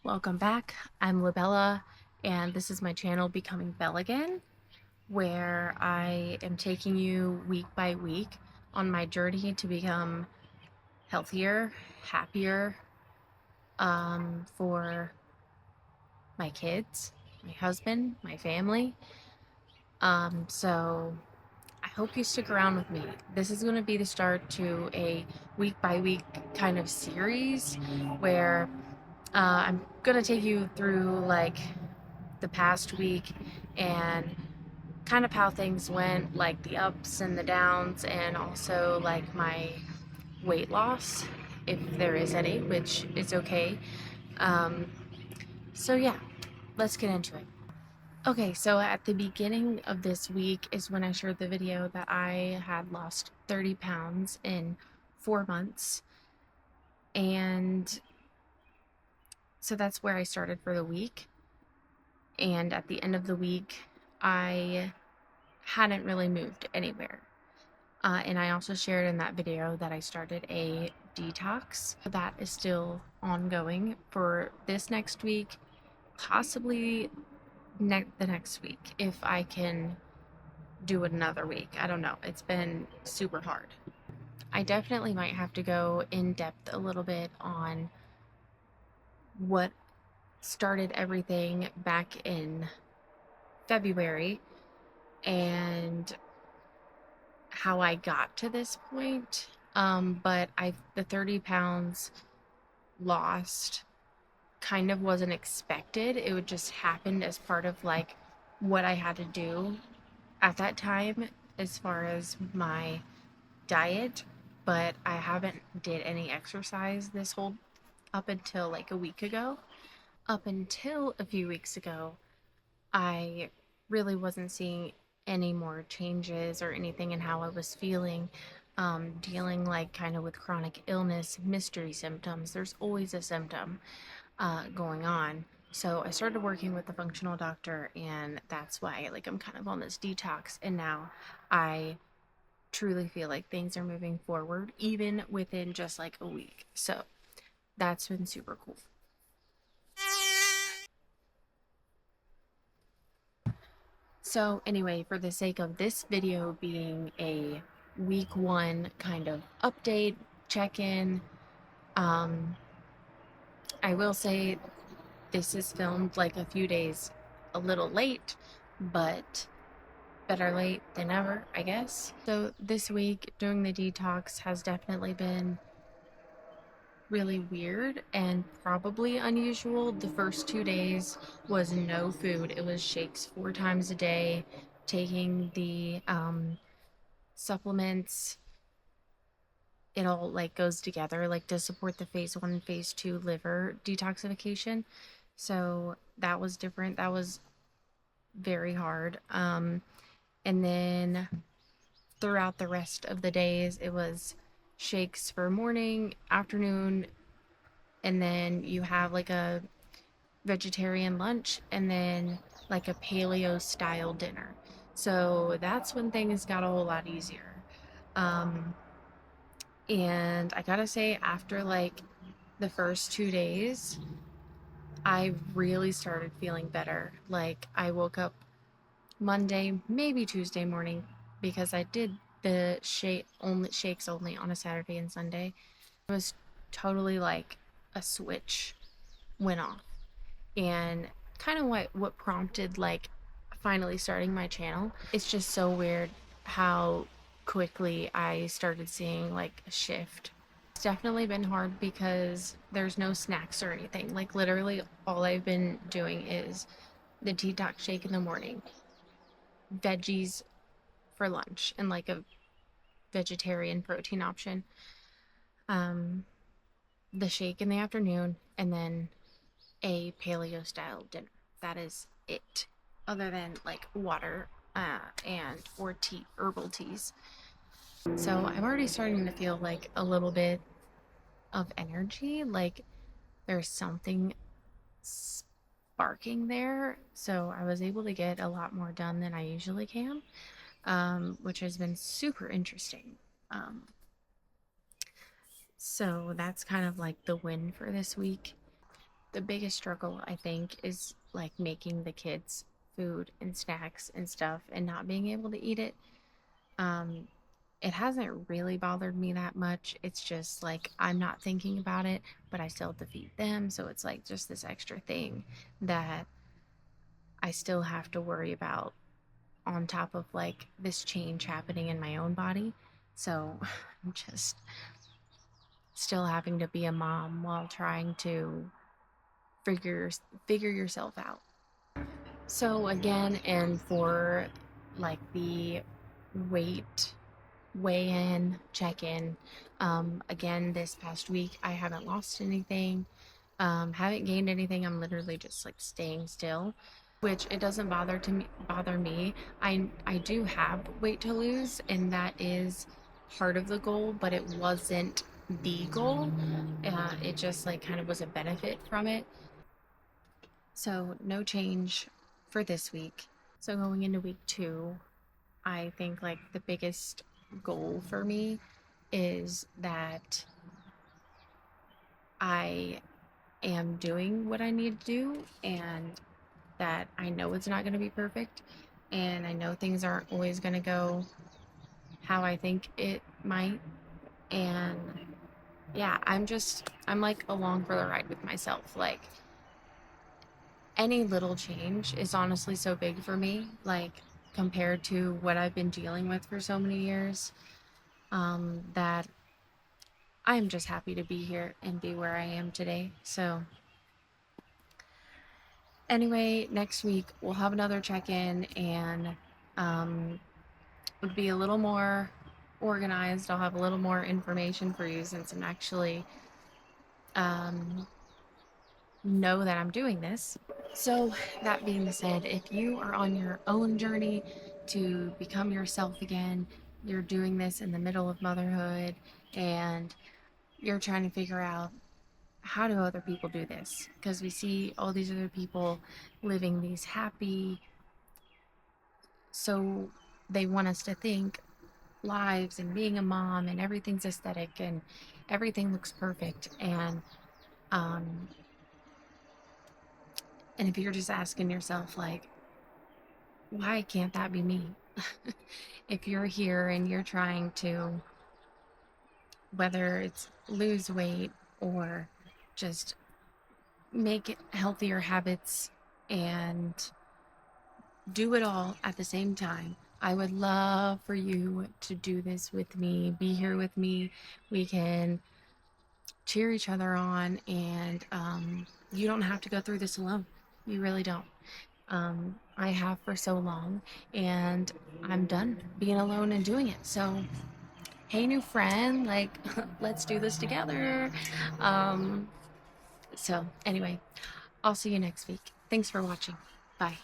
Welcome back. I'm Labella, and this is my channel Becoming Belle Again, where I am taking you week by week on my journey to become healthier, happier, for my kids, my husband, my family. So I hope you stick around with me. This is going to be the start to a week by week kind of series where I'm gonna take you through like the past week and kind of how things went, like the ups and the downs, and also like my weight loss, if there is any, which is okay. Um, so yeah, let's get into it. Okay, so at the beginning of this week is when I shared the video that I had lost 30 pounds in 4 months. And so that's where I started for the week. And at the end of the week, I hadn't really moved anywhere. And I also shared in that video that I started a detox. That is still ongoing for this next week, possibly the next week, if I can do it another week. I don't know. It's been super hard. I definitely might have to go in depth a little bit on what started everything back in February and how I got to this point. But the 30 pounds lost kind of wasn't expected. It would just happened as part of like what I had to do at that time as far as my diet. But I haven't did any exercise this whole up until like a week ago. Up until a few weeks ago, I really wasn't seeing any more changes or anything in how I was feeling, dealing like kind of with chronic illness, mystery symptoms. There's always a symptom going on. So I started working with the functional doctor, and that's why like I'm kind of on this detox. And now I truly feel like things are moving forward, even within just like a week. So that's been super cool. So anyway, for the sake of this video being a week one kind of update, check-in, um, I will say this is filmed like a few days a little late, but better late than never, I guess. So this week doing the detox has definitely been really weird and probably unusual. The first 2 days was no food. It was shakes 4 times a day, taking the supplements. It all like goes together like to support the phase 1 and phase 2 liver detoxification. So that was different. That was very hard. And then throughout the rest of the days, it was shakes for morning, afternoon, and then you have like a vegetarian lunch and then like a paleo style dinner. So that's when things got a whole lot easier. Um, and I gotta say, after like the first 2 days, I really started feeling better. Like I woke up Monday, maybe Tuesday morning, because I did the shakes only on a Saturday and Sunday. It was totally like a switch went off, and kind of what prompted like finally starting my channel. It's just so weird how quickly I started seeing like a shift. It's definitely been hard because there's no snacks or anything. Like literally all I've been doing is the detox shake in the morning, veggies for lunch, and like a vegetarian protein option, um, the shake in the afternoon, and then a paleo style dinner. That is it. Other than like water and or tea, herbal teas. So I'm already starting to feel like a little bit of energy, like there's something sparking there. So I was able to get a lot more done than I usually can, which has been super interesting. So that's kind of like the win for this week. the biggest struggle, I think, is like making the kids food and snacks and stuff and not being able to eat it. Um, it hasn't really bothered me that much. It's just like I'm not thinking about it, but I still have to feed them. So it's like just this extra thing that I still have to worry about on top of like this change happening in my own body. So I'm just still having to be a mom while trying to figure figure yourself out. So again, and for like the weight weigh in, check in. Again, this past week, I haven't lost anything, haven't gained anything. I'm literally just like staying still, which it doesn't bother me. I do have weight to lose, and that is part of the goal, but it wasn't the goal. It just like kind of was a benefit from it. So no change for this week. So going into week 2, I think like the biggest goal for me is that I am doing what I need to do, and that I know it's not going to be perfect, and I know things aren't always going to go how I think it might. And yeah, I'm like along for the ride with myself. Like any little change is honestly so big for me, like compared to what I've been dealing with for so many years, that I'm just happy to be here and be where I am today. So, anyway, next week we'll have another check in, and would be a little more organized. I'll have a little more information for you since I'm actually um, know that I'm doing this. So, that being said, if you are on your own journey to become yourself again, you're doing this in the middle of motherhood, and you're trying to figure out how do other people do this? Because we see all these other people living these happy, so they want us to think lives and being a mom and everything's aesthetic and everything looks perfect. Um, and if you're just asking yourself, like, why can't that be me? If you're here and you're trying to, whether it's lose weight or just make healthier habits and do it all at the same time, I would love for you to do this with me, be here with me. We can cheer each other on, and you don't have to go through this alone. You really don't. I have for so long, and I'm done being alone and doing it. So, hey, new friend, like, let's do this together. Um, so, anyway, I'll see you next week. Thanks for watching. Bye.